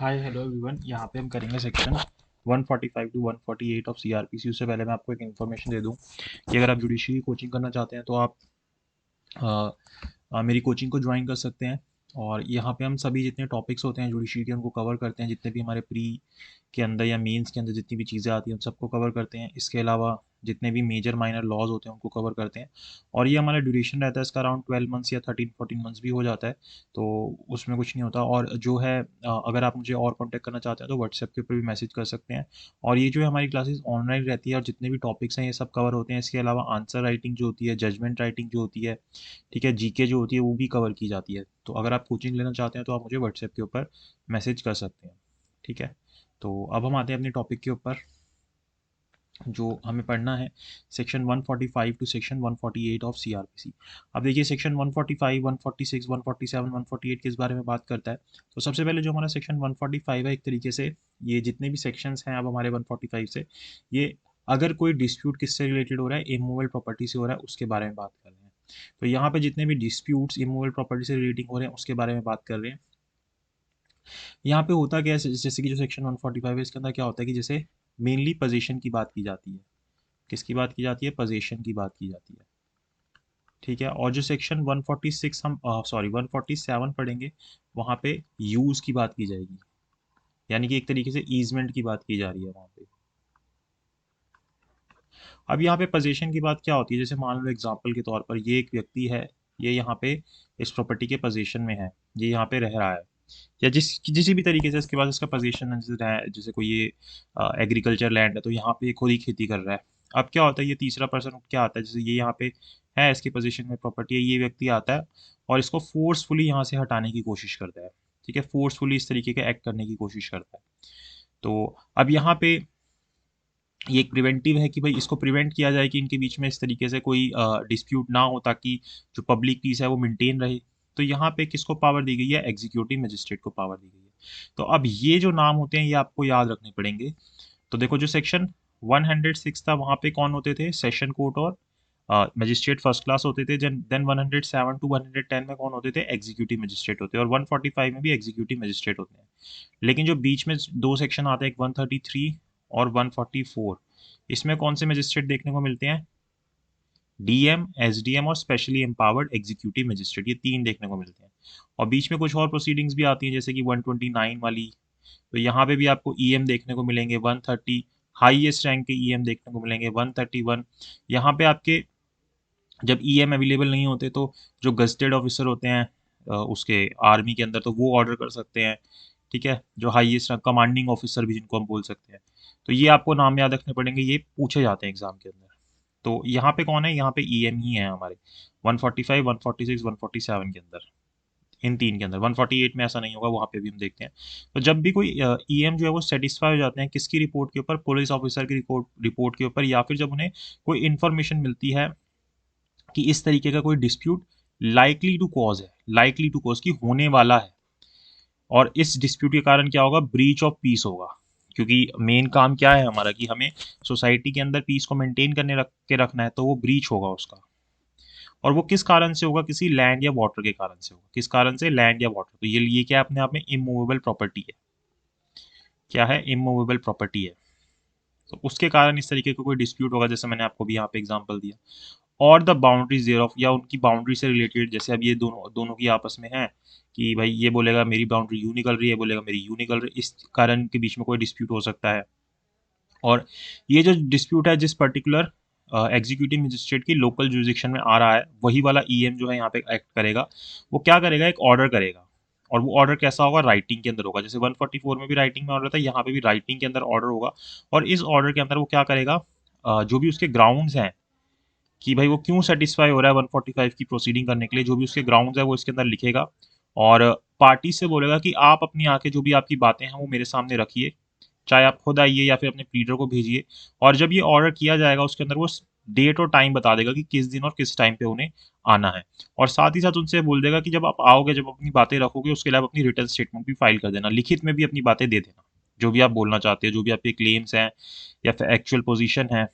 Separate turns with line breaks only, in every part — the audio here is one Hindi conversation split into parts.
Hi hello everyone. यहाँ पे हम करेंगे सेक्शन 145 टू 148 ऑफ सीआरपीसी। उससे पहले मैं आपको एक इन्फॉर्मेशन दे दूँ कि अगर आप जुडिशरी की कोचिंग करना चाहते हैं तो आप मेरी कोचिंग को ज्वाइन कर सकते हैं। और यहाँ पे हम सभी जितने टॉपिक्स होते हैं जुडिशरी के उनको कवर करते हैं, जितने भी हमारे प्री के अंदर या मेंस के अंदर जितनी भी चीज़ें आती हैं उन सबको कवर करते हैं। इसके अलावा जितने भी मेजर माइनर लॉज होते हैं उनको कवर करते हैं। और ये हमारा ड्यूरेशन रहता है इसका अराउंड 12 मंथ्स या 13-14 मंथ्स भी हो जाता है, तो उसमें कुछ नहीं होता। और जो है अगर आप मुझे और कॉन्टैक्ट करना चाहते हैं तो व्हाट्सएप के ऊपर भी मैसेज कर सकते हैं। और ये जो है हमारी क्लासेस ऑनलाइन रहती है और जितने भी टॉपिक्स हैं ये सब कवर होते हैं। इसके अलावा आंसर राइटिंग जो होती है, जजमेंट राइटिंग जो होती है, ठीक है, जीके जो होती है वो भी कवर की जाती है। तो अगर आप कोचिंग लेना चाहते हैं तो आप मुझे व्हाट्सएप के ऊपर मैसेज कर सकते हैं, ठीक है। तो अब हम आते हैं अपने टॉपिक के ऊपर जो हमें पढ़ना है, section 145 to section 148 of CrPC. अब देखिए सेक्शन 145, 146, 147, 148 किस बारे में बात करता है। तो सबसे पहले जो हमारा सेक्शन 145 है, एक तरीके से ये जितने भी सेक्शंस हैं अब हमारे 145 से, ये अगर कोई डिस्प्यूट किससे रिलेटेड हो रहा है, इमूवेबल प्रॉपर्टी से हो रहा है, उसके बारे में बात कर रहे हैं। तो यहाँ पे जितने भी डिस्प्यूट्स इमूवेबल प्रॉपर्टी से रिलेटिंग हो रहे हैं उसके बारे में बात कर रहे हैं। यहाँ पे होता क्या है, जैसे कि जो सेक्शन 145 है इसके अंदर क्या होता है कि जैसे मेनली पोजीशन की बात की जाती है। किसकी बात की जाती है? पोजीशन की बात की जाती है, ठीक है। और जो सेक्शन 146 हम सॉरी 147 पढ़ेंगे, वहाँ पे यूज की बात की जाएगी, यानी कि एक तरीके से ईजमेंट की बात की जा रही है वहाँ पे। अब यहाँ पे पोजीशन की बात क्या होती है, जैसे मान लो एग्जांपल के तौर पर ये एक व्यक्ति है, ये यहाँ पे इस प्रॉपर्टी के पोजीशन में है, ये यहाँ पे रह रहा है, या किसी भी तरीके से इसके पास इसका पोजीशन है, जैसे कोई ये एग्रीकल्चर लैंड है तो यहाँ पे ये खुद ही खेती कर रहा है। अब क्या होता है, ये तीसरा पर्सन क्या आता है, जैसे ये यहाँ पे है, इसकी पोजीशन में प्रॉपर्टी है, ये व्यक्ति आता है और इसको फोर्सफुली यहाँ से हटाने की कोशिश करता है, ठीक है, फोर्सफुली इस तरीके का एक्ट करने की कोशिश करता है। तो अब यहाँ पे ये एक प्रिवेंटिव है कि भाई इसको प्रिवेंट किया जाए कि इनके बीच में इस तरीके से कोई डिस्प्यूट ना हो, ताकि जो पब्लिक पीस है वो मेंटेन रहे। तो यहाँ पे किसको पावर दी गई है? एग्जीक्यूटिव मजिस्ट्रेट को पावर दी गई है। तो अब ये जो नाम होते हैं ये आपको याद रखने पड़ेंगे। तो देखो जो सेक्शन 106 था वहाँ पे कौन होते थे? सेशन कोर्ट और मजिस्ट्रेट फर्स्ट क्लास होते थे। देन 107 टू 110 में कौन होते थे? एग्जीक्यूटिव मजिस्ट्रेट होते हैं। और 145 में भी एग्जीक्यूटिव मजिस्ट्रेट होते हैं। लेकिन जो बीच में दो सेक्शन आते हैं, एक 133 और 144, इसमें कौन से मजिस्ट्रेट देखने को मिलते हैं? डीएम, एसडीएम और स्पेशली एम्पावर्ड एग्जीक्यूटिव मजिस्ट्रेट, ये तीन देखने को मिलते हैं। और बीच में कुछ और प्रोसीडिंग्स भी आती हैं जैसे कि 129 वाली, तो यहाँ पे भी आपको ईएम देखने को मिलेंगे। 130 हाईएस्ट रैंक के ईएम देखने को मिलेंगे। 131 यहाँ पे आपके जब ईएम अवेलेबल नहीं होते तो जो गजटेड ऑफिसर होते हैं उसके आर्मी के अंदर, तो वो ऑर्डर कर सकते हैं, ठीक है, जो हाईएस्ट कमांडिंग ऑफिसर भी जिनको हम बोल सकते हैं। तो ये आपको नाम याद रखने पड़ेंगे, ये पूछे जाते हैं एग्जाम के अंदर। तो यहाँ पे कौन है? यहाँ पे ईएम ही है हमारे 145, 146, 147 के अंदर, इन तीन के अंदर। 148 में ऐसा नहीं होगा, वहाँ पे भी हम देखते हैं। तो जब भी कोई ईएम जो है वो सेटिस्फाई हो जाते हैं किसकी रिपोर्ट के ऊपर? पुलिस ऑफिसर की रिपोर्ट के ऊपर, या फिर जब उन्हें कोई इन्फॉर्मेशन मिलती है कि इस तरीके का कोई डिस्प्यूट लाइकली टू कॉज है, लाइकली टू कॉज की होने वाला है, और इस डिस्प्यूट के कारण क्या होगा? ब्रीच ऑफ पीस होगा। क्योंकि मेन काम क्या है हमारा कि हमें सोसाइटी के अंदर पीस को मेंटेन करने रखना है, तो वो ब्रीच होगा उसका। और वो किस कारण से होगा? किसी लैंड या वाटर के कारण से होगा। किस कारण से? लैंड या वाटर। तो ये क्या अपने आप में इमूवेबल प्रॉपर्टी है। क्या है? इमूवेबल प्रॉपर्टी है। तो उसके कारण इस तरीके का कोई डिस्प्यूट होगा, जैसे मैंने आपको भी यहाँ पे एग्जांपल दिया। और द बाउंड्रीज देयर ऑफ, या उनकी बाउंड्री से रिलेटेड, जैसे अब ये दोनों दोनों की आपस में है कि भाई ये बोलेगा मेरी बाउंड्री यू निकल रही है, बोलेगा मेरी यू निकल रही है, इस कारण के बीच में कोई डिस्प्यूट हो सकता है। और ये जो डिस्प्यूट है जिस पर्टिकुलर एग्जीक्यूटिव मजिस्ट्रेट की लोकल जुरिस्डिक्शन में आ रहा है, वही वाला ईएम जो है यहाँ पे एक्ट करेगा। वो क्या करेगा? एक ऑर्डर करेगा। और वो ऑर्डर कैसा होगा? राइटिंग के अंदर होगा। जैसे 144 में भी राइटिंग में ऑर्डर था, यहाँ पे भी राइटिंग के अंदर ऑर्डर होगा। और इस ऑर्डर के अंदर वो क्या करेगा? जो भी उसके ग्राउंड्स हैं कि भाई वो क्यों सेटिस्फाई हो रहा है 145 की प्रोसीडिंग करने के लिए, जो भी उसके ग्राउंड्स है वो इसके अंदर लिखेगा। और पार्टी से बोलेगा कि आप अपनी आके जो भी आपकी बातें हैं वो मेरे सामने रखिए, चाहे आप खुद आइए या फिर अपने प्लीडर को भेजिए। और जब ये ऑर्डर किया जाएगा उसके अंदर वो डेट और टाइम बता देगा कि किस दिन और किस टाइम पे उन्हें आना है। और साथ ही साथ उनसे बोल देगा कि जब आप आओगे, जब अपनी बातें रखोगे, उसके अलावा अपनी रिटर्न स्टेटमेंट भी फाइल कर देना, लिखित में भी अपनी बातें दे देना, जो भी आप बोलना चाहते हैं, जो भी आपके क्लेम्स हैं या फिर एक्चुअल पोजीशन है,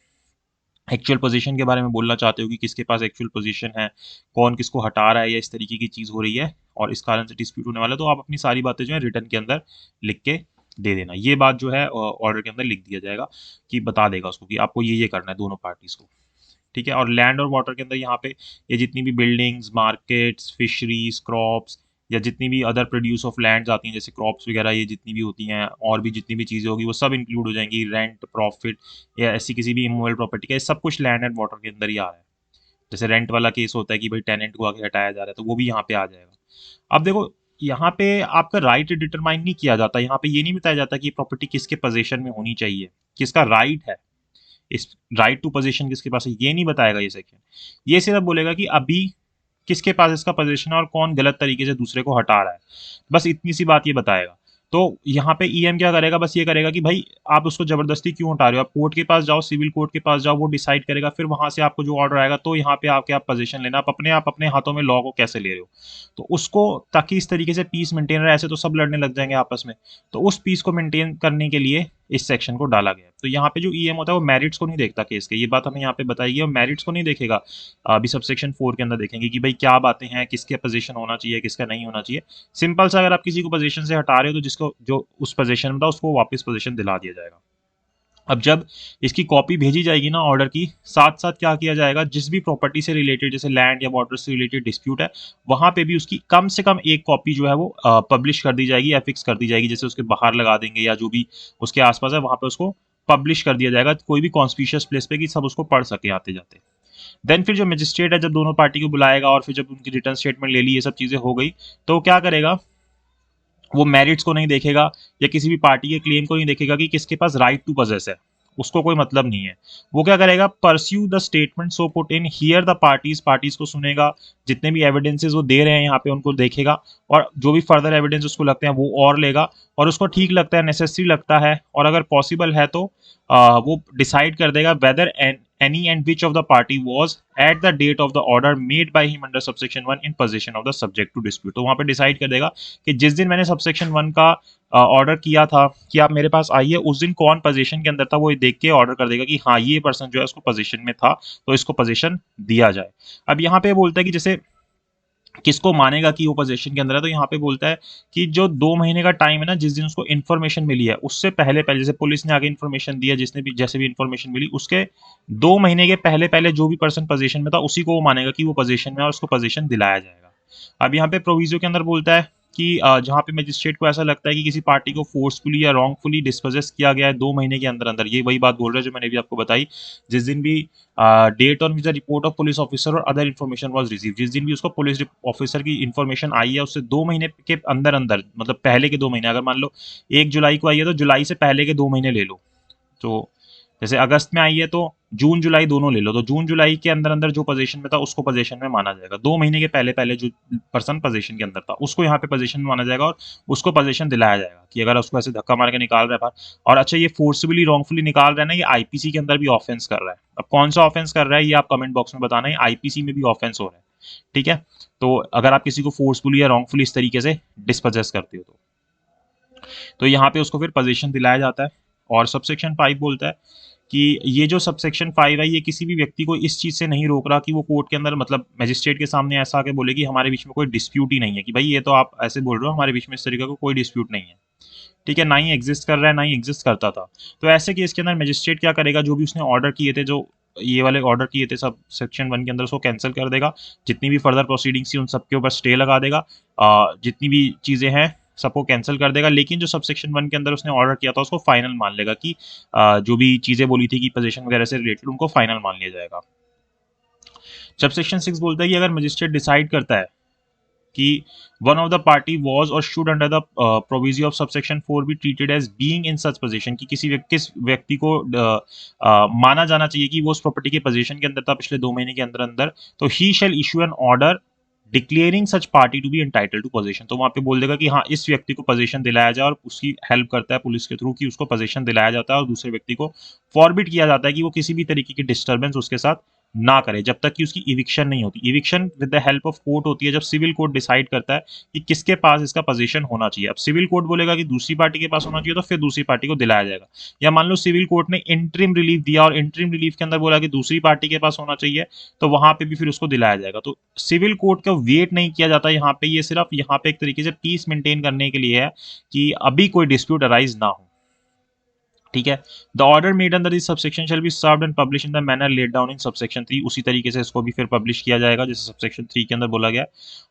एक्चुअल पोजीशन के बारे में बोलना चाहते हो कि किसके पास एक्चुअल पोजीशन है, कौन किसको हटा रहा है या इस तरीके की चीज़ हो रही है और इस कारण से डिस्प्यूट होने वाला है, तो आप अपनी सारी बातें जो है रिटर्न के अंदर लिख के दे देना। ये बात जो है ऑर्डर के अंदर लिख दिया जाएगा कि बता देगा उसको कि आपको ये करना है दोनों पार्टीज को। ठीक है। और लैंड और वाटर के अंदर यहाँ पे ये जितनी भी बिल्डिंग्स, मार्केट्स, फिशरीज, क्रॉप्स या जितनी भी अदर प्रोड्यूस ऑफ लैंड्स आती हैं जैसे क्रॉप्स वगैरह, ये जितनी भी होती हैं और भी जितनी भी चीज़ें होगी वो सब इंक्लूड हो जाएंगी। रेंट, प्रॉफिट या ऐसी किसी भी इमूवेबल प्रॉपर्टी का, ये सब कुछ लैंड एंड वाटर के अंदर ही आ रहा है। जैसे रेंट वाला केस होता है कि भाई टेनेंट को आगे हटाया जा रहा है, तो वो भी यहाँ पे आ जाएगा। अब देखो, यहाँ पे आपका राइट डिटरमाइन नहीं किया जाता, यहाँ पे ये नहीं बताया जाता कि प्रॉपर्टी किसके पोजीशन में होनी चाहिए, किसका राइट है, इस राइट टू पोजीशन किसके पास है, ये नहीं बताएगा ये सेक्शन। ये सिर्फ बोलेगा कि अभी किसके पास इसका पोजीशन है और कौन गलत तरीके से दूसरे को हटा रहा है, बस इतनी सी बात ये बताएगा। तो यहाँ पे ईएम क्या करेगा, बस ये करेगा कि भाई आप उसको जबरदस्ती क्यों हटा रहे हो, आप कोर्ट के पास जाओ, सिविल कोर्ट के पास जाओ, वो डिसाइड करेगा, फिर वहां से आपको जो ऑर्डर आएगा तो यहाँ पे आके आप पोजीशन लेना, आप अपने हाथों में लॉ को कैसे ले रहे हो, तो उसको, ताकि इस तरीके से पीस मेंटेन रहे, ऐसे तो सब लड़ने लग जाएंगे आपस में, तो उस पीस को मेंटेन करने के लिए इस सेक्शन को डाला गया। तो यहाँ पे जो ईएम होता है वो मेरिट्स को नहीं देखता केस के, ये बात हमें यहाँ पे बताई गई, और मेरिट्स को नहीं देखेगा। अभी सबसेक्शन 4 के अंदर देखेंगे कि भाई क्या बातें हैं, किसके पोजीशन होना चाहिए, किसका नहीं होना चाहिए। सिंपल सा, अगर आप किसी को पोजीशन से हटा रहे हो तो जिसको जो उस पोजीशन में था उसको वापस पोजीशन दिला दिया जाएगा। अब जब इसकी कॉपी भेजी जाएगी ना ऑर्डर की, साथ साथ क्या किया जाएगा, जिस भी प्रॉपर्टी से रिलेटेड जैसे लैंड या वाटर से रिलेटेड डिस्प्यूट है, वहां पे भी उसकी कम से कम एक कॉपी जो है वो पब्लिश कर दी जाएगी या फिक्स कर दी जाएगी, जैसे उसके बाहर लगा देंगे या जो भी उसके आसपास है वहां पे उसको पब्लिश कर दिया जाएगा, कोई भी कॉन्स्पिशियस प्लेस पे, कि सब उसको पढ़ सके आते जाते। देन फिर जो मजिस्ट्रेट है जब दोनों पार्टी को बुलाएगा और फिर जब उनकी रिटर्न स्टेटमेंट ले ली, ये सब चीजें हो गई, तो क्या करेगा, वो मेरिट्स को नहीं देखेगा या किसी भी पार्टी के क्लेम को नहीं देखेगा कि किसके पास राइट टू पजेस है, उसको कोई मतलब नहीं है। वो क्या करेगा, pursue the statement so put in here the parties, parties को सुनेगा, जितने भी एविडेंसेस वो दे रहे हैं यहाँ पे उनको देखेगा, और जो भी फर्दर एविडेंस उसको लगते हैं वो और लेगा, और उसको ठीक लगता है, नेसेसरी लगता है, और अगर पॉसिबल है तो वो डिसाइड कर देगा weather any and which of the party was at the date of the order made by him under subsection 1 in possession of the subject to dispute। तो वहां पे डिसाइड कर देगा कि जिस दिन मैंने सबसेक्शन 1 का ऑर्डर किया था कि आप मेरे पास आइए, उस दिन कौन पोजीशन के अंदर था, वो देख के ऑर्डर कर देगा कि हाँ ये पर्सन जो है उसको पोजीशन में था, तो इसको पोजीशन दिया जाए। अब यहाँ पे बोलता है कि जैसे किसको मानेगा कि वो पोजीशन के अंदर है, तो यहाँ पे बोलता है कि जो 2 महीने का टाइम है ना, जिस दिन उसको इन्फॉर्मेशन मिली है उससे पहले पहले, जैसे पुलिस ने आगे इन्फॉर्मेशन दिया, जिसने भी जैसे भी इन्फॉर्मेशन मिली उसके 2 महीने के पहले पहले जो भी पर्सन पोजीशन में था उसी को वो मानेगा कि वो पोजीशन में है और उसको पोजीशन दिलाया जाएगा। अब यहाँ पे प्रोविजो के अंदर बोलता है कि जहाँ पे मजिस्ट्रेट को ऐसा लगता है कि किसी पार्टी को फोर्सफुली या रॉन्गफुली डिस्पोजेस किया गया है 2 महीने के अंदर अंदर, ये वही बात बोल रहा है जो मैंने भी आपको बताई, जिस दिन भी date on which the report of police officer और अदर इन्फॉर्मेशन वाज रिसीव, जिस दिन भी उसको पुलिस ऑफिसर की इन्फॉर्मेशन आई है उससे 2 महीने के अंदर अंदर, मतलब पहले के 2 महीने, अगर मान लो 1 जुलाई को आई है तो जुलाई से पहले के 2 महीने ले लो, तो जैसे अगस्त में आई है तो जून जुलाई दोनों ले लो, तो जून जुलाई के अंदर अंदर जो पोजीशन में था उसको पोजीशन में माना जाएगा। 2 महीने के पहले पहले जो पर्सन पोजीशन के अंदर था उसको यहाँ पे पोजीशन में माना जाएगा और उसको पोजीशन दिलाया जाएगा, कि अगर उसको ऐसे धक्का मार के निकाल रहा है बाहर, और अच्छा ये फोर्सफुली रॉन्गफुली निकाल रहा है ना, ये आईपीसी के अंदर भी ऑफेंस कर रहा है। अब कौन सा ऑफेंस कर रहा है ये आप कमेंट बॉक्स में बताना है, आईपीसी में भी ऑफेंस हो रहा है। ठीक है, तो अगर आप किसी को फोर्सफुली या रॉन्गफुली इस तरीके से डिस्पोजेस करते हो तो यहाँ पे उसको फिर पोजीशन दिलाया जाता है। और सबसेक्शन 5 बोलता है कि ये जो सबसेक्शन 5 है ये किसी भी व्यक्ति को इस चीज़ से नहीं रोक रहा कि वो कोर्ट के अंदर, मतलब मजिस्ट्रेट के सामने ऐसा आके बोले कि हमारे बीच में कोई डिस्प्यूट ही नहीं है, कि भाई ये तो आप ऐसे बोल रहे हो हमारे बीच में इस तरीके का कोई डिस्प्यूट नहीं है, ठीक है, ना ही एग्जिस्ट कर रहा है ना ही एग्जिस्ट करता था। तो ऐसे केस के अंदर मजिस्ट्रेट क्या करेगा, जो भी उसने ऑर्डर किए थे, जो ये वाले ऑर्डर किए थे सब सेक्शन 1 के अंदर, उसको कैंसिल कर देगा, जितनी भी फर्दर प्रोसीडिंग्स थी उन सबके ऊपर स्टे लगा देगा, जितनी भी चीज़ें हैं सबको कैंसिल कर देगा, लेकिन जो सबसेक्शन 1 के अंदर उसने ऑर्डर किया था उसको फाइनल मान लेगा, कि जो भी चीज़ें बोली थी कि पोजीशन वगैरह से रिलेटेड उनको फाइनल मान लिया जाएगा। सबसेक्शन 6 बोलता है कि अगर मजिस्ट्रेट डिसाइड करता है कि one of the party was or should under the provision of subsection 4 be treated as being in such position, कि किसी व्यक्ति को माना जाना चाहिए कि वो उस प्रॉपर्टी के पोजीशन के अंदर था पिछले 2 महीने के अंदर अंदर, तो he shall issue an order declaring such party to be entitle to position. तो वहां पे बोल देगा कि हाँ इस व्यक्ति को पोजीशन दिलाया जाए, और उसकी हेल्प करता है पुलिस के थ्रू कि उसको पोजीशन दिलाया जाता है, और दूसरे व्यक्ति को फॉरबिड किया जाता है कि वो किसी भी तरीके की डिस्टर्बेंस उसके साथ ना करे जब तक कि उसकी इविक्शन नहीं होती। Eviction with the help of court होती है जब सिविल कोर्ट डिसाइड करता है कि किसके पास इसका पोजीशन होना चाहिए। अब सिविल कोर्ट बोलेगा कि दूसरी पार्टी के पास होना चाहिए तो फिर दूसरी पार्टी को दिलाया जाएगा। या मान लो सिविल कोर्ट ने इंटरिम रिलीफ दिया और इंटरिम रिलीफ के अंदर बोला कि दूसरी पार्टी के पास होना चाहिए, तो वहां पे भी फिर उसको दिलाया जाएगा। तो सिविल कोर्ट का वेट नहीं किया जाता यहाँ पे, ये सिर्फ यहाँ पे एक तरीके से पीस मेंटेन करने के लिए है कि अभी कोई डिस्प्यूट अराइज ना हो। ठीक है। The order made under this subsection shall be served and publish in the manner laid down in subsection 3। उसी तरीके से इसको भी फिर पब्लिश किया जाएगा जैसे सबसेक्शन 3 के अंदर बोला गया।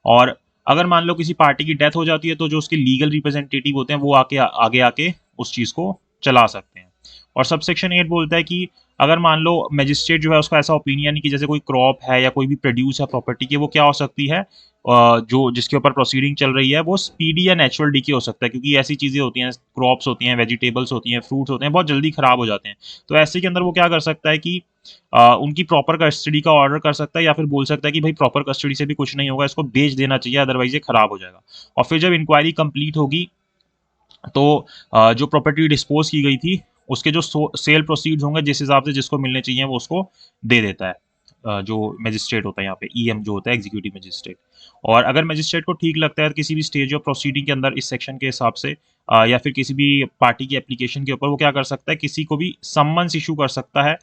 और अगर मान लो किसी पार्टी की डेथ हो जाती है तो जो उसके लीगल रिप्रेजेंटेटिव होते हैं वो आगे आके उस चीज को चला सकते हैं। और सबसेक्शन 8 बोलता है कि अगर मान लो मजिस्ट्रेट जो है उसका ऐसा ओपिनियन है कि जैसे कोई क्रॉप है या कोई भी प्रोड्यूस है प्रॉपर्टी की, वो क्या हो सकती है, जो जिसके ऊपर प्रोसीडिंग चल रही है वो स्पीडी या नेचुरल डीके हो सकता है, क्योंकि ऐसी चीजें होती हैं, क्रॉप्स होती हैं, वेजिटेबल्स होती हैं, फ्रूट्स होते हैं, बहुत जल्दी खराब हो जाते हैं। तो ऐसे के अंदर वो क्या कर सकता है कि उनकी प्रॉपर कस्टडी का ऑर्डर कर सकता है या फिर बोल सकता है कि भाई प्रॉपर कस्टडी से भी कुछ नहीं होगा, इसको बेच देना चाहिए, अदरवाइज ये खराब हो जाएगा। और फिर जब इंक्वायरी कंप्लीट होगी तो जो प्रॉपर्टी डिस्पोज की गई थी उसके जो सेल प्रोसीड्स होंगे जिस हिसाब से जिसको मिलने चाहिए वो उसको दे देता है, जो मजिस्ट्रेट होता है यहाँ पे, ईएम जो होता है एग्जीक्यूटिव मजिस्ट्रेट। और अगर मजिस्ट्रेट को ठीक लगता है किसी भी स्टेज ऑफ प्रोसीडिंग के अंदर इस सेक्शन के हिसाब से या फिर किसी भी पार्टी की एप्लीकेशन के ऊपर, वो क्या कर सकता है, किसी को भी सम्मन्स इशू कर सकता है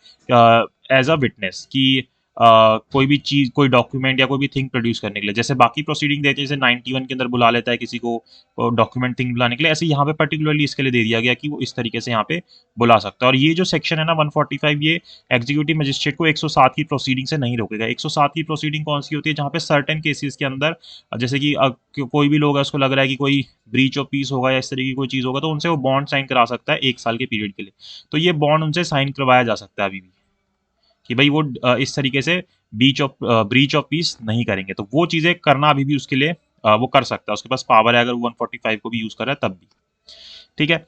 एज अ विटनेस कि कोई भी चीज, कोई डॉक्यूमेंट या कोई भी थिंग प्रोड्यूस करने के लिए। जैसे बाकी प्रोसीडिंग देते हैं, जैसे 91 के अंदर बुला लेता है किसी को डॉक्यूमेंट थिंग बुलाने के लिए, ऐसे यहाँ पे पर्टिकुलरली इसके लिए दे दिया गया कि वो इस तरीके से यहाँ पे बुला सकता है। और ये जो सेक्शन है ना 145, ये एग्जीक्यूटिव मजिस्ट्रेट को 107 की प्रोसीडिंग से नहीं रोकेगा। 107 की प्रोसीडिंग कौन सी होती है, जहाँ पे सर्टेन केसेस के अंदर जैसे कि कोई भी लोग है उसको लग रहा है कि कोई ब्रीच ऑफ पीस होगा या इस तरीके की कोई चीज होगा, तो उनसे वो बॉन्ड साइन करा सकता है 1 साल के पीरियड के लिए। तो ये बॉन्ड उनसे साइन करवाया जा सकता है अभी भी कि भाई वो इस तरीके से ब्रीच ऑफ पीस नहीं करेंगे, तो वो चीजें करना अभी भी उसके लिए वो कर सकता है, उसके पास पावर है अगर वो 145 को भी यूज कर रहा है तब भी। ठीक है।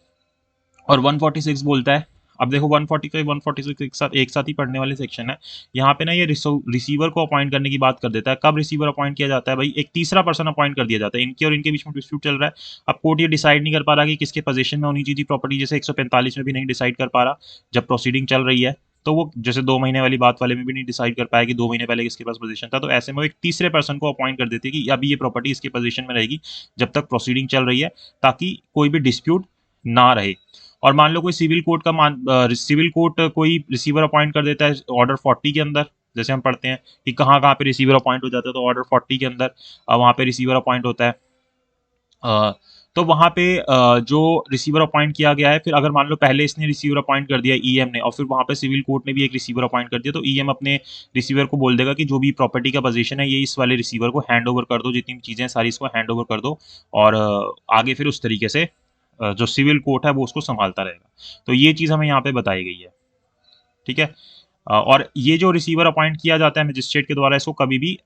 और 146 बोलता है, अब देखो 145 146 एक साथ ही पढ़ने वाले सेक्शन है। यहाँ पे ना ये रिसीवर को अपॉइंट करने की बात कर देता है। कब रिसीवर अपॉइंट किया जाता है भाई, एक तीसरा पर्सन अपॉइंट कर दिया जाता है, इनके और इनके बीच में डिस्प्यूट चल रहा है। अब कोर्ट ये डिसाइड नहीं कर पा रहा कि किसके पोजीशन में होनी चाहिए प्रॉपर्टी, जैसे 145 में भी नहीं डिसाइड कर पा रहा जब प्रोसीडिंग चल रही है, तो वो जैसे 2 महीने वाली बात वाले में भी नहीं डिसाइड कर पाया कि 2 महीने पहले किसके पास पोजीशन था, तो ऐसे में वो एक तीसरे पर्सन को अपॉइंट कर देती है कि अभी ये प्रॉपर्टी इसके पोजीशन में रहेगी जब तक प्रोसीडिंग चल रही है, ताकि कोई भी डिस्प्यूट ना रहे। और मान लो कोई सिविल कोर्ट का सिविल कोर्ट कोई रिसीवर अपॉइंट कर देता है ऑर्डर 40 के अंदर, जैसे हम पढ़ते हैं कि कहाँ कहाँ पे रिसीवर अपॉइंट हो जाता है, तो ऑर्डर 40 के अंदर वहाँ पे रिसीवर अपॉइंट होता है। तो वहाँ पे जो रिसीवर अपॉइंट किया गया है, फिर अगर मान लो पहले इसने रिसीवर अपॉइंट कर दिया ईएम ने, और फिर वहाँ पे सिविल कोर्ट ने भी एक रिसीवर अपॉइंट कर दिया, तो ईएम अपने रिसीवर को बोल देगा कि जो भी प्रॉपर्टी का पोजीशन है ये इस वाले रिसीवर को हैंड ओवर कर दो, जितनी भी चीज़ें सारी इसको हैंड ओवर कर दो, और आगे फिर उस तरीके से जो सिविल कोर्ट है वो उसको संभालता रहेगा। तो ये चीज़ हमें यहाँ पे बताई गई है। ठीक है। और ये जो रिसीवर अपॉइंट किया जाता है मजिस्ट्रेट के द्वारा, इसको कभी भी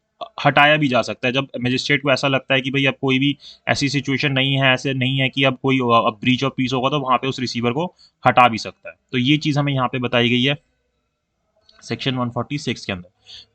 हटाया भी जा सकता है जब मजिस्ट्रेट को ऐसा लगता है कि भाई अब कोई भी ऐसी सिचुएशन नहीं है, ऐसे नहीं है कि अब कोई अब ब्रीच ऑफ पीस होगा, तो वहां पे उस रिसीवर को हटा भी सकता है। तो ये चीज हमें यहाँ पे बताई गई है सेक्शन 146 के अंदर।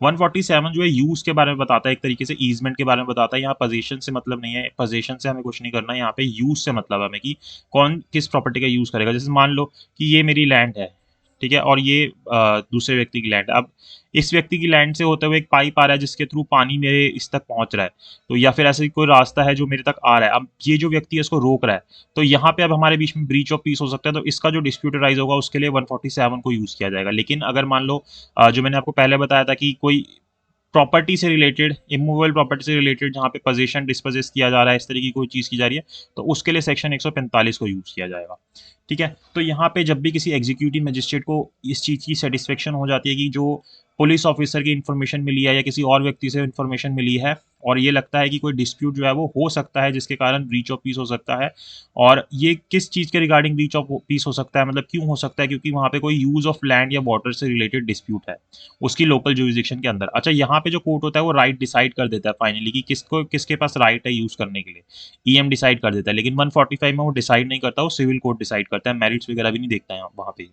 147 जो है यूज के बारे में बताता है, एक तरीके से ईजमेंट के बारे में बताता है। यहाँ पोजीशन से मतलब नहीं है, पोजीशन से हमें कुछ नहीं करना है, यहाँ पे यूज से मतलब हमें कि कौन किस प्रॉपर्टी का यूज करेगा। जैसे मान लो कि ये मेरी लैंड है, ठीक है, और ये दूसरे व्यक्ति की लैंड है। अब इस व्यक्ति की लैंड से होते हुए एक पाइप आ रहा है जिसके थ्रू पानी मेरे इस तक पहुंच रहा है, तो या फिर ऐसे कोई रास्ता है जो मेरे तक आ रहा है, अब ये जो व्यक्ति है इसको रोक रहा है, तो यहाँ पे अब हमारे बीच में ब्रीच ऑफ पीस हो सकता है। तो इसका जो डिस्प्यूट राइज होगा उसके लिए 147 को यूज किया जाएगा। लेकिन अगर मान लो जो मैंने आपको पहले बताया था कि कोई प्रॉपर्टी से रिलेटेड, इमूवेबल प्रॉपर्टी से रिलेटेड जहाँ पे पोजीशन डिस्पोजेस किया जा रहा है, इस तरीके की कोई चीज़ की जा रही है, तो उसके लिए सेक्शन 145 को यूज़ किया जाएगा। ठीक है। तो यहाँ पे जब भी किसी एग्जीक्यूटिव मजिस्ट्रेट को इस चीज़ की सेटिस्फेक्शन हो जाती है कि जो पुलिस ऑफिसर की इन्फॉर्मेशन मिली है या किसी और व्यक्ति से इन्फॉर्मेशन मिली है, और ये लगता है कि कोई डिस्प्यूट जो है वो हो सकता है जिसके कारण ब्रीच ऑफ पीस हो सकता है, और ये किस चीज़ के रिगार्डिंग ब्रीच ऑफ पीस हो सकता है, मतलब क्यों हो सकता है, क्योंकि वहाँ पे कोई यूज़ ऑफ लैंड या वाटर से रिलेटेड डिस्प्यूट है उसकी लोकल जुरिसडिक्शन के अंदर। अच्छा, यहाँ पे जो कोर्ट होता है वो राइट डिसाइड कर देता है फाइनली कि किसके पास राइट है यूज करने के लिए, ईएम डिसाइड कर देता है। लेकिन 145 में वो डिसाइड नहीं करता, वो सिविल कोर्ट डिसाइड करता है, मेरिट्स वगैरह भी नहीं देखता है वहाँ पे।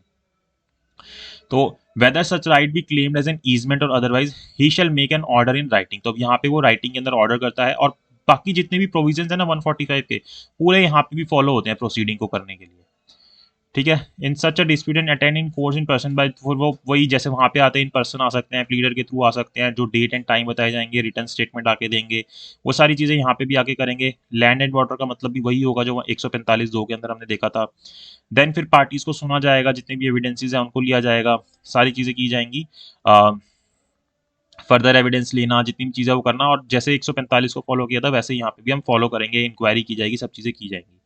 तो whether such right be claimed as an easement or otherwise he shall make an order in writing. तो अब यहाँ पे वो राइटिंग के अंदर ऑर्डर करता है, और बाकी जितने भी प्रोविजन है ना 145 के, पूरे यहाँ पे भी फॉलो होते हैं प्रोसीडिंग को करने के लिए। ठीक है। In such a dispute and attend in court in person by, वो वही जैसे वहाँ पे आते हैं इन पर्सन आ सकते हैं, प्लीडर के थ्रू आ सकते हैं, जो डेट एंड टाइम बताए जाएंगे, रिटर्न स्टेटमेंट आके देंगे, वो सारी चीज़ें यहाँ पे भी आके करेंगे। लैंड एंड वाटर का मतलब भी वही होगा जो 145(2) के अंदर हमने देखा था। देन फिर पार्टीज को सुना जाएगा, जितने भी एविडेंसेस हैं उनको लिया जाएगा, सारी चीज़ें की जाएंगी। फर्दर एविडेंस लेना, जितनी भी चीज़ें वो करना, और जैसे 145 को फॉलो किया था वैसे यहाँ पे भी हम फॉलो करेंगे, इंक्वायरी की जाएगी, सब चीज़ें की जाएंगी।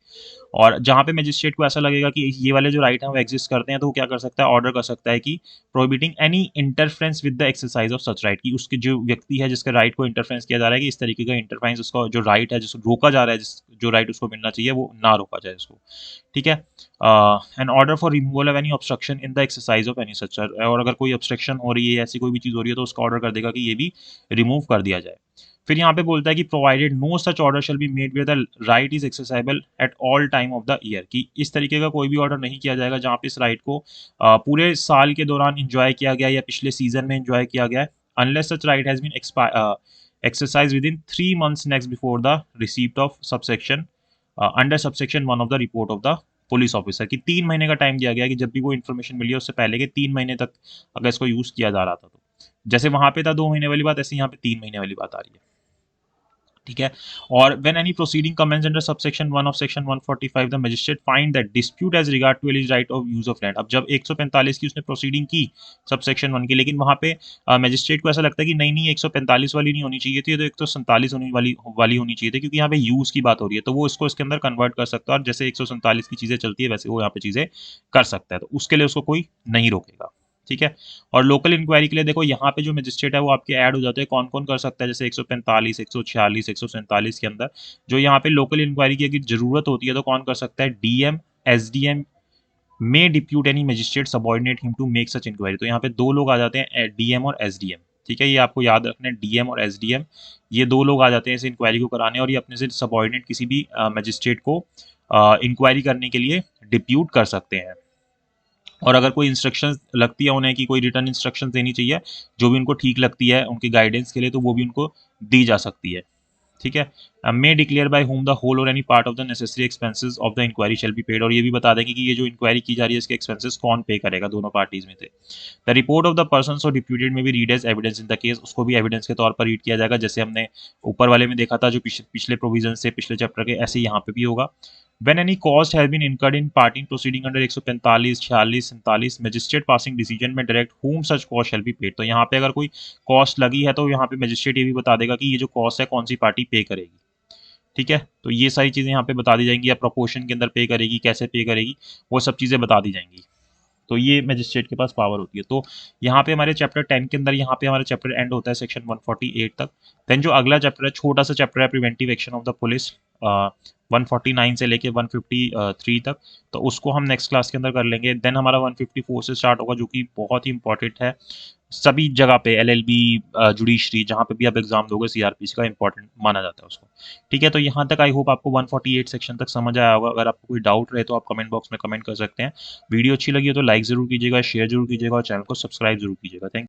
और जहाँ पे मजिस्ट्रेट को ऐसा लगेगा कि ये वाले जो राइट हैं वो एग्जिस्ट करते हैं, तो वो क्या कर सकता है, ऑर्डर कर सकता है कि prohibiting any interference with the exercise of such right, कि उसके जो व्यक्ति है जिसके राइट को इंटरफ्रेंस किया जा रहा है, कि इस तरीके का इंटरफ्रेंस उसका जो राइट है जिसको रोका जा रहा है, जो राइट उसको मिलना चाहिए वो ना रोका जाए उसको। ठीक है। An order for removal of any obstruction in the exercise of any such, और अगर कोई ऑब्स्ट्रक्शन हो रही है, ऐसी कोई भी चीज़ हो रही है, तो उसका ऑर्डर कर देगा कि ये भी रिमूव कर दिया जाए। फिर यहाँ पे बोलता है कि provided no such order shall be made where the right is exercisable at all time of the year, कि इस तरीके का कोई भी ऑर्डर नहीं किया जाएगा जहाँ पे इस राइट को पूरे साल के दौरान इंजॉय किया गया या पिछले सीजन में इंजॉय किया गया है, unless such right has been exercised within 3 months next before the receipt of subsection under subsection 1 of the report of the police officer, की 3 महीने का टाइम दिया गया है कि जब भी वो इन्फॉर्मेशन मिली है उससे पहले के 3 महीने तक अगर इसको यूज किया जा रहा था, तो जैसे वहां पे था 2 महीने वाली बात, ऐसे यहाँ पे 3 महीने वाली बात आ रही है। ठीक है। और when any proceeding commence under subsection 1 of section 145 the magistrate find that dispute as regard to allege right of use of land, अब जब 145 की उसने प्रोसीडिंग की सबसेक्शन 1 की, लेकिन वहां पे मजिस्ट्रेट को ऐसा लगता है कि नहीं नहीं 145 वाली नहीं होनी चाहिए थी, ये तो 147 वाली होनी चाहिए थी, क्योंकि यहाँ पे यूज की बात हो रही है, तो वो इसको इसके अंदर कन्वर्ट कर सकता है, और जैसे 147 की चीजें चलती है वैसे वो यहाँ पे चीजें कर सकता है, तो उसके लिए उसको कोई नहीं रोकेगा। ठीक है। और लोकल इंक्वायरी के लिए देखो यहाँ पे जो मजिस्ट्रेट है वो आपके ऐड हो जाते हैं, कौन कौन कर सकता है, जैसे 145, 146, 147 के अंदर जो यहाँ पे लोकल इंक्वायरी की अगर जरूरत होती है तो कौन कर सकता है, DM, SDM may depute any magistrate subordinate him to make such inquiry, तो यहाँ पे दो लोग आ जाते हैं, डीएम और एसडीएम। ठीक है, ये आपको याद रखना है, डीएम और एसडीएम ये दो लोग आ जाते हैं इस इंक्वायरी को कराने, और ये अपने से सबॉर्डिनेट किसी भी मजिस्ट्रेट को इंक्वायरी करने के लिए डिप्यूट कर सकते हैं। और अगर कोई इंस्ट्रक्शन लगती है उन्हें कि कोई रिटर्न इंस्ट्रक्शन देनी चाहिए, जो भी उनको ठीक लगती है उनके गाइडेंस के लिए, तो वो भी उनको दी जा सकती है। ठीक है। May declare by whom the whole or any part of the necessary expenses of the inquiry shall be paid, और ये भी बता देंगे कि ये जो इंक्वायरी की जा रही है इसके एक्सपेंसेस कौन पे करेगा, दोनों पार्टीज में थे। The report of the person so deputed may be read as evidence in the case, उसको भी एविडेंस के तौर पर रीड किया जाएगा, जैसे हमने ऊपर वाले में देखा था जो पिछले प्रोविजन से पिछले चैप्टर के, ऐसे यहाँ पे भी होगा। When any cost has been incurred in party proceeding under 145, 46, 47, magistrate passing decision में direct whom such cost shall be paid, तो यहाँ पे अगर कोई कॉस्ट लगी है तो यहाँ पे मजिस्ट्रेट ये भी बता देगा कि ये जो कॉस्ट है कौन सी पार्टी पे करेगी। ठीक है, तो ये सारी चीज़ें यहाँ पे बता दी जाएंगी, या प्रोपोर्शन के अंदर पे करेगी, कैसे पे करेगी, वो सब चीज़ें बता दी जाएंगी। तो ये मजिस्ट्रेट के पास पावर होती है। तो यहाँ पे हमारे चैप्टर 10 के अंदर यहाँ पे हमारा चैप्टर एंड होता है सेक्शन 148 तक। देन जो अगला चैप्टर है, छोटा सा चैप्टर है, preventive action of the police, 149 से लेके 153 तक, तो उसको हम नेक्स्ट क्लास के अंदर कर लेंगे। देन हमारा 154 से स्टार्ट होगा, जो कि बहुत ही इंपॉर्टेंट है सभी जगह पे, एलएलबी, जुडिशरी, जहाँ पे भी आप एग्जाम दोगे सीआरपीसी का इंपॉर्टेंट माना जाता है उसको। ठीक है, तो यहाँ तक आई होप आपको 148 सेक्शन तक समझ आया होगा। अगर आपको कोई डाउट रहे तो आप कमेंट बॉक्स में कमेंट कर सकते हैं। वीडियो अच्छी लगी हो तो लाइक जरूर कीजिएगा, शेयर जरूर कीजिएगा, और चैनल को सब्सक्राइब जरूर कीजिएगा। थैंक